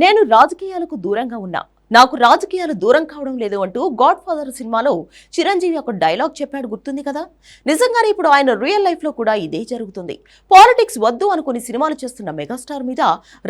నేను రాజకీయాలకు దూరంగా ఉన్నా, నాకు రాజకీయాలు దూరం కావడం లేదు అంటూ గాడ్ ఫాదర్ సినిమాలో చిరంజీవి ఒక డైలాగ్ చెప్పాడు, గుర్తుంది కదా. నిజంగానే ఇప్పుడు ఆయన రియల్ లైఫ్ లో కూడా ఇదే జరుగుతుంది. పాలిటిక్స్ వద్దు అనుకుని సినిమాలు చేస్తున్న మెగాస్టార్ మీద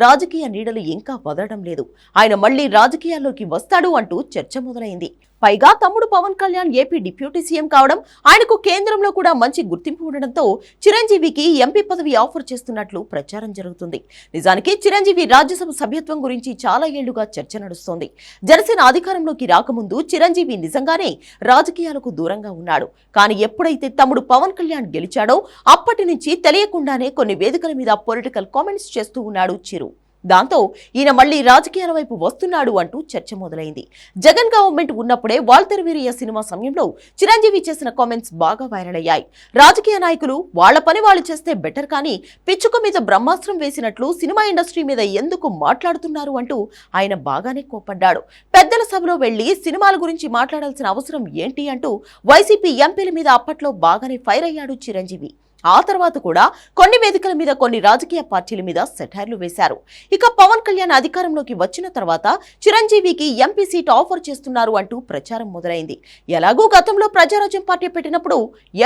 రాజకీయ నీడలు ఇంకా వదలడం లేదు. ఆయన మళ్లీ రాజకీయాల్లోకి వస్తాడు అంటూ చర్చ మొదలైంది. పైగా తమ్ముడు Pawan Kalyan AP deputy CM కావడం, ఆయనకు కేంద్రంలో కూడా మంచి గుర్తింపు ఉండడంతో చిరంజీవికి ఎంపీ పదవి ఆఫర్ చేస్తున్నట్లు ప్రచారం జరుగుతుంది. నిజానికి చిరంజీవి రాజ్యసభ సభ్యత్వం గురించి చాలా ఏళ్లుగా చర్చ నడుస్తోంది. జనసేన అధికారంలోకి రాకముందు చిరంజీవి నిజంగానే రాజకీయాలకు దూరంగా ఉన్నాడు. కానీ ఎప్పుడైతే తమ్ముడు పవన్ కళ్యాణ్ గెలిచాడో అప్పటి నుంచి తెలియకుండానే కొన్ని వేదికల మీద పొలిటికల్ కామెంట్స్ చేస్తూ ఉన్నాడు చిరు. దాంతో ఈయన మళ్లీ రాజకీయాల వైపు వస్తున్నాడు అంటూ చర్చ మొదలైంది. జగన్ గవర్నమెంట్ ఉన్నప్పుడే వాల్తెర్ వీరయ్య సినిమా సమయంలో చిరంజీవి చేసిన కామెంట్స్ బాగా వైరల్ అయ్యాయి. రాజకీయ నాయకులు వాళ్ల పని వాళ్ళు చేస్తే బెటర్, కానీ పిచ్చుక మీద బ్రహ్మాస్త్రం వేసినట్లు సినిమా ఇండస్ట్రీ మీద ఎందుకు మాట్లాడుతున్నారు అంటూ ఆయన బాగానే కోప్పడ్డాడు. పెద్దల సభలో వెళ్లి సినిమాల గురించి మాట్లాడాల్సిన అవసరం ఏంటి అంటూ వైసీపీ ఎంపీల మీద అప్పట్లో బాగానే ఫైర్ అయ్యాడు చిరంజీవి. ఆ తర్వాత కూడా కొన్ని వేదికల మీద కొన్ని రాజకీయ పార్టీల మీద సెటైర్లు వేశారు. ఇక పవన్ కళ్యాణ్ అధికారంలోకి వచ్చిన తర్వాత చిరంజీవికి ఎంపీ సీట్ ఆఫర్ చేస్తున్నారు అంటూ ప్రచారం మొదలైంది. ఎలాగూ గతంలో ప్రజారాజ్యం పార్టీ పెట్టినప్పుడు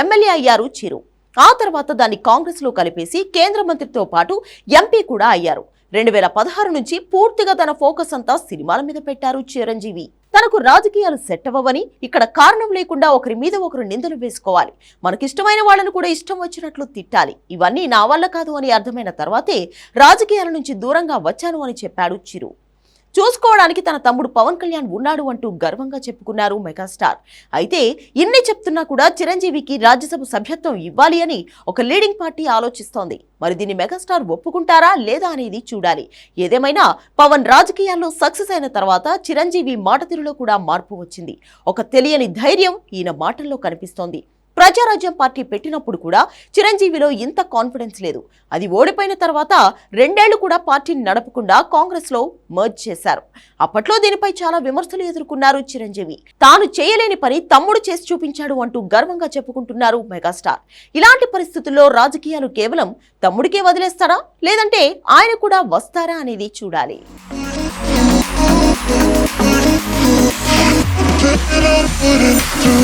ఎమ్మెల్యే అయ్యారు చిరు. ఆ తర్వాత దాన్ని కాంగ్రెస్ లో కలిపేసి కేంద్ర మంత్రితో పాటు ఎంపీ కూడా అయ్యారు. 2016 నుంచి పూర్తిగా తన ఫోకస్ అంతా సినిమాల మీద పెట్టారు చిరంజీవి. తనకు రాజకీయాలు సెట్ అవ్వవని, ఇక్కడ కారణం లేకుండా ఒకరి మీద ఒకరు నిందలు వేసుకోవాలి, మనకిష్టమైన వాళ్ళను కూడా ఇష్టం వచ్చినట్లు తిట్టాలి, ఇవన్నీ నా వల్ల కాదు అని అర్థమైన తర్వాతే రాజకీయాల నుంచి దూరంగా వచ్చాను అని చెప్పాడు చిరు. చూసుకోవడానికి తన తమ్ముడు పవన్ కళ్యాణ్ ఉన్నాడు అంటూ గర్వంగా చెప్పుకున్నారు మెగాస్టార్. అయితే ఇన్ని చెప్తున్నా కూడా చిరంజీవికి రాజ్యసభ సభ్యత్వం ఇవ్వాలి అని ఒక లీడింగ్ పార్టీ ఆలోచిస్తోంది. మరి దీన్ని మెగాస్టార్ ఒప్పుకుంటారా లేదా అనేది చూడాలి. ఏదేమైనా పవన్ రాజకీయాల్లో సక్సెస్ అయిన తర్వాత చిరంజీవి మాట తీరులో కూడా మార్పు వచ్చింది. ఒక తెలియని ధైర్యం ఈయన మాటల్లో కనిపిస్తోంది. ప్రజారాజ్యం పార్టీ పెట్టినప్పుడు కూడా చిరంజీవిలో ఇంత కాన్ఫిడెన్స్ లేదు. అది ఓడిపోయిన తర్వాత 2 ఏళ్లు కూడా పార్టీని నడపకుండా కాంగ్రెస్ లో మర్జ్ చేశారు. అప్పట్లో దీనిపై చాలా విమర్శలు ఎదుర్కొన్నారు చిరంజీవి. తాను చేయలేని పని తమ్ముడు చేసి చూపించాడు అంటూ గర్వంగా చెప్పుకుంటున్నారు మెగాస్టార్. ఇలాంటి పరిస్థితుల్లో రాజకీయాలు కేవలం తమ్ముడికే వదిలేస్తారా, లేదంటే ఆయన కూడా వస్తారా అనేది చూడాలి. Put it on, put it through.